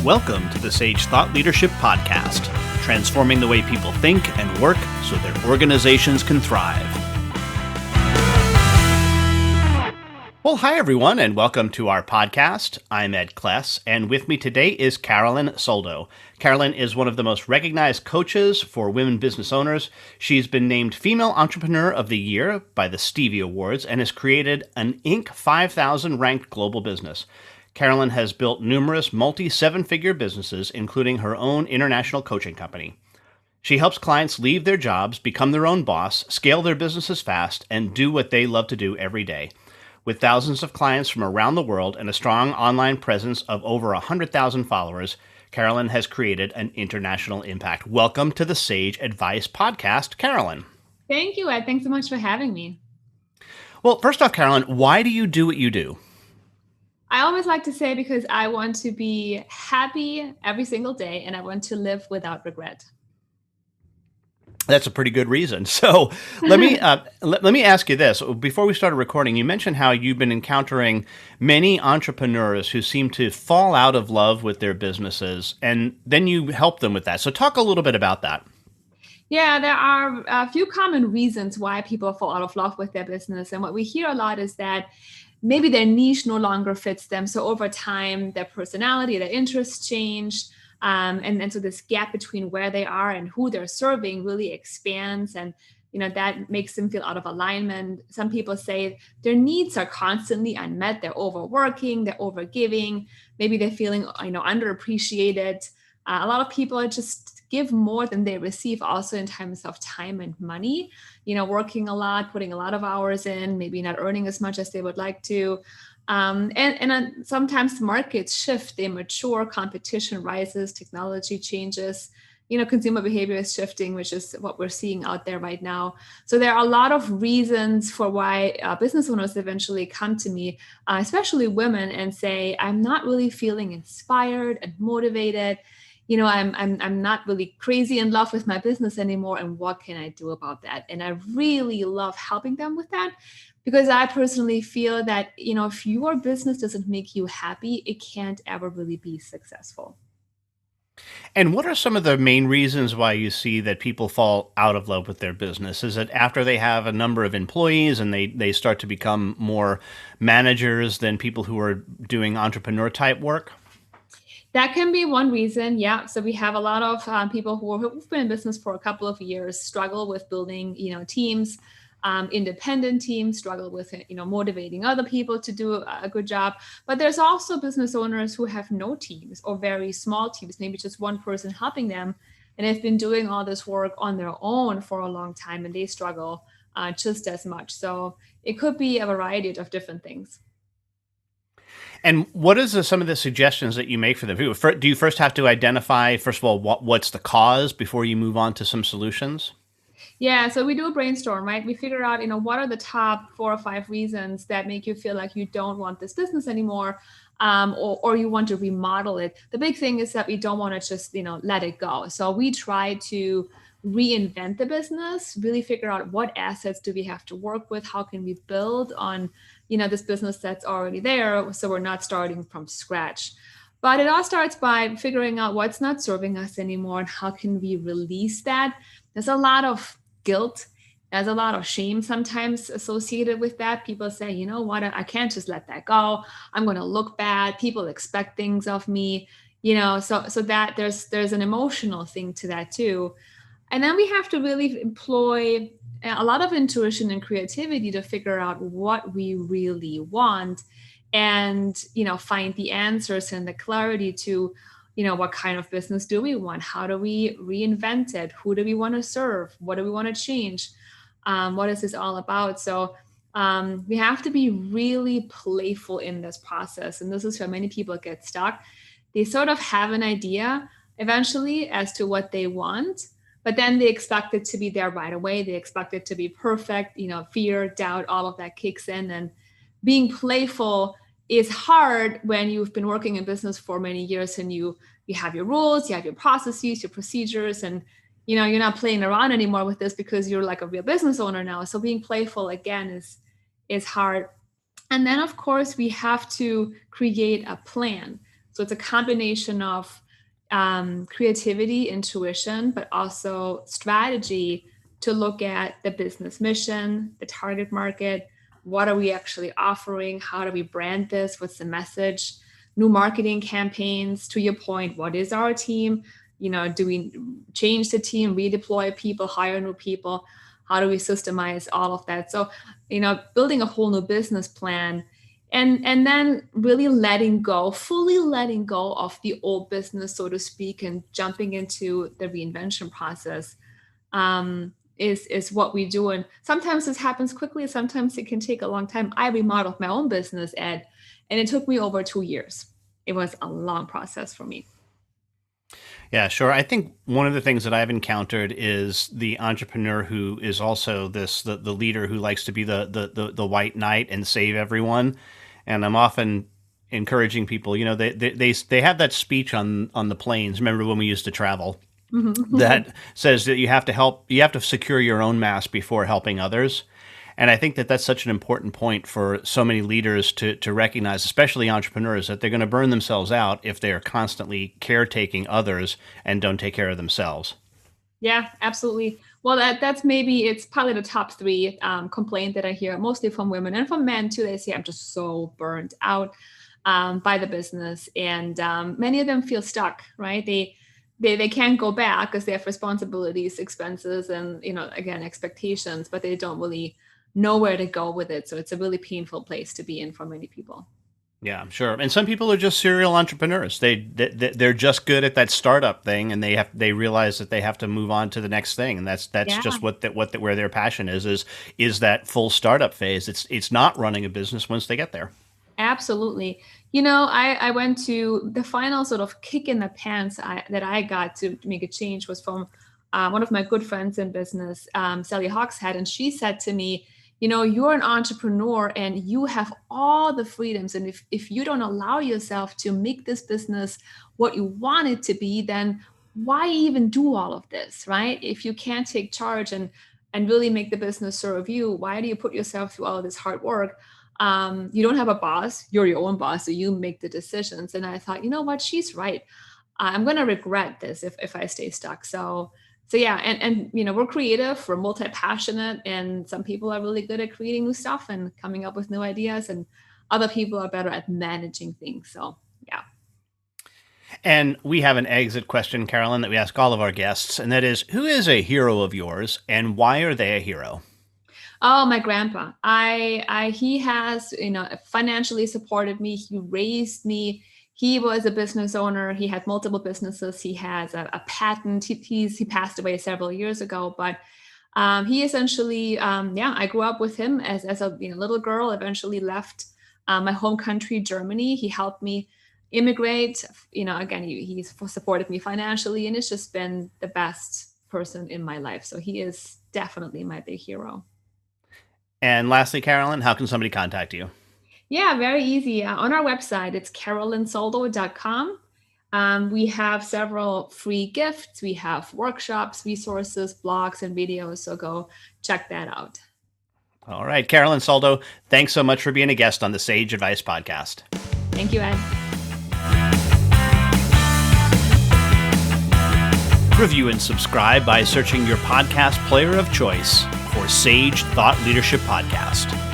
Welcome to the Sage Thought Leadership Podcast, transforming the way people think and work so their organizations can thrive. Well, hi, everyone, and welcome to our podcast. I'm Ed Kless, and with me today is Carolin Soldo. Carolin is one of the most recognized coaches for women business owners. She's been named Female Entrepreneur of the Year by the Stevie Awards and has created an Inc. 5000 ranked global business. Carolin has built numerous multi-seven-figure businesses, including her own international coaching company. She helps clients leave their jobs, become their own boss, scale their businesses fast, and do what they love to do every day. With thousands of clients from around the world and a strong online presence of over 100,000 followers, Carolin has created an international impact. Welcome to the Sage Advice Podcast, Carolin. Thank you, Ed. Thanks so much for having me. Well, first off, Carolin, why do you do what you do? I always like to say because I want to be happy every single day and I want to live without regret. That's a pretty good reason. So let me ask you this. Before we started recording, you mentioned how you've been encountering many entrepreneurs who seem to fall out of love with their businesses, and then you help them with that. So talk a little bit about that. Yeah, there are a few common reasons why people fall out of love with their business. And what we hear a lot is that maybe their niche no longer fits them. So over time, their personality, their interests change. And so this gap between where they are and who they're serving really expands. And, that makes them feel out of alignment. Some people say their needs are constantly unmet. They're overworking, they're overgiving. Maybe they're feeling, underappreciated. A lot of people just give more than they receive also in terms of time and money, working a lot, putting a lot of hours in, maybe not earning as much as they would like to. And sometimes markets shift, they mature, competition rises, technology changes, consumer behavior is shifting, which is what we're seeing out there right now. So there are a lot of reasons for why business owners eventually come to me, especially women, and say, I'm not really feeling inspired and motivated. I'm not really crazy in love with my business anymore. And what can I do about that? And I really love helping them with that because I personally feel that, if your business doesn't make you happy, it can't ever really be successful. And what are some of the main reasons why you see that people fall out of love with their business? Is it after they have a number of employees and they start to become more managers than people who are doing entrepreneur type work? That can be one reason. Yeah. So we have a lot of people who've been in business for a couple of years struggle with building, teams, independent teams, struggle with, motivating other people to do a good job. But there's also business owners who have no teams or very small teams, maybe just one person helping them. And they've been doing all this work on their own for a long time and they struggle just as much. So it could be a variety of different things. And what is some of the suggestions that you make for them? Do you first have to identify, first of all, what's the cause before you move on to some solutions? Yeah, so we do a brainstorm, right? We figure out, what are the top 4 or 5 reasons that make you feel like you don't want this business anymore, or you want to remodel it. The big thing is that we don't want to just, let it go. So we try to reinvent the business, really figure out what assets do we have to work with, how can we build on this business that's already there, so we're not starting from scratch. But it all starts by figuring out what's not serving us anymore and how can we release that. There's a lot of guilt, there's a lot of shame sometimes associated with that. People say, you know what, I can't just let that go, I'm going to look bad, people expect things of me, so that there's an emotional thing to that too. And then we have to really employ a lot of intuition and creativity to figure out what we really want and, find the answers and the clarity to, what kind of business do we want? How do we reinvent it? Who do we want to serve? What do we want to change? What is this all about? So we have to be really playful in this process. And this is where many people get stuck. They sort of have an idea eventually as to what they want, but then they expect it to be there right away. They expect it to be perfect, fear, doubt, all of that kicks in. And being playful is hard when you've been working in business for many years and you have your rules, you have your processes, your procedures, and you're not playing around anymore with this because you're like a real business owner now. So being playful again is hard. And then of course we have to create a plan. So it's a combination of creativity, intuition, but also strategy to look at the business mission, the target market. What are we actually offering? How do we brand this? What's the message? New marketing campaigns. To your point, what is our team? Do we change the team, redeploy people, hire new people? How do we systemize all of that? So, building a whole new business plan, and then really fully letting go of the old business, so to speak, and jumping into the reinvention process is what we do. And sometimes this happens quickly. Sometimes it can take a long time. I remodeled my own business, Ed, and it took me over 2 years. It was a long process for me. Yeah, sure. I think one of the things that I've encountered is the entrepreneur who is also the leader who likes to be the white knight and save everyone. And I'm often encouraging people, they have that speech on the planes. Remember when we used to travel? Mm-hmm. That says that you have to secure your own mass before helping others. And I think that that's such an important point for so many leaders to recognize, especially entrepreneurs, that they're going to burn themselves out if they are constantly caretaking others and don't take care of themselves. Yeah, absolutely. Well, it's probably the top three complaint that I hear, mostly from women and from men too. They say, I'm just so burnt out by the business. And many of them feel stuck, right? They can't go back because they have responsibilities, expenses, and, again, expectations, but they don't really know where to go with it. So it's a really painful place to be in for many people. Yeah, I'm sure. And some people are just serial entrepreneurs. They're just good at that startup thing, and they realize that they have to move on to the next thing, and that's Yeah. just where their passion is that full startup phase. It's not running a business once they get there. Absolutely. I went to the final sort of kick in the pants that I got to make a change was from one of my good friends in business, Sally Hawkshead. And she said to me, you're an entrepreneur and you have all the freedoms. And if you don't allow yourself to make this business what you want it to be, then why even do all of this, right? If you can't take charge and really make the business serve you, why do you put yourself through all of this hard work? You don't have a boss, you're your own boss, so you make the decisions. And I thought, you know what, she's right. I'm going to regret this if I stay stuck. So yeah, and we're creative, we're multi-passionate, and some people are really good at creating new stuff and coming up with new ideas, and other people are better at managing things. So yeah. And we have an exit question, Carolyn, that we ask all of our guests, and that is, who is a hero of yours, and why are they a hero? Oh, my grandpa. He has, financially supported me. He raised me. He was a business owner. He had multiple businesses. He has a patent. He passed away several years ago, but he essentially, I grew up with him as a little girl. Eventually left my home country, Germany. He helped me immigrate. Again, he supported me financially, and it's just been the best person in my life. So he is definitely my big hero. And lastly, Carolyn, how can somebody contact you? Yeah, very easy. On our website, it's carolinsoldo.com. We have several free gifts. We have workshops, resources, blogs, and videos. So go check that out. All right, Carolin Soldo, thanks so much for being a guest on the Sage Advice Podcast. Thank you, Ed. Review and subscribe by searching your podcast player of choice for Sage Thought Leadership Podcast.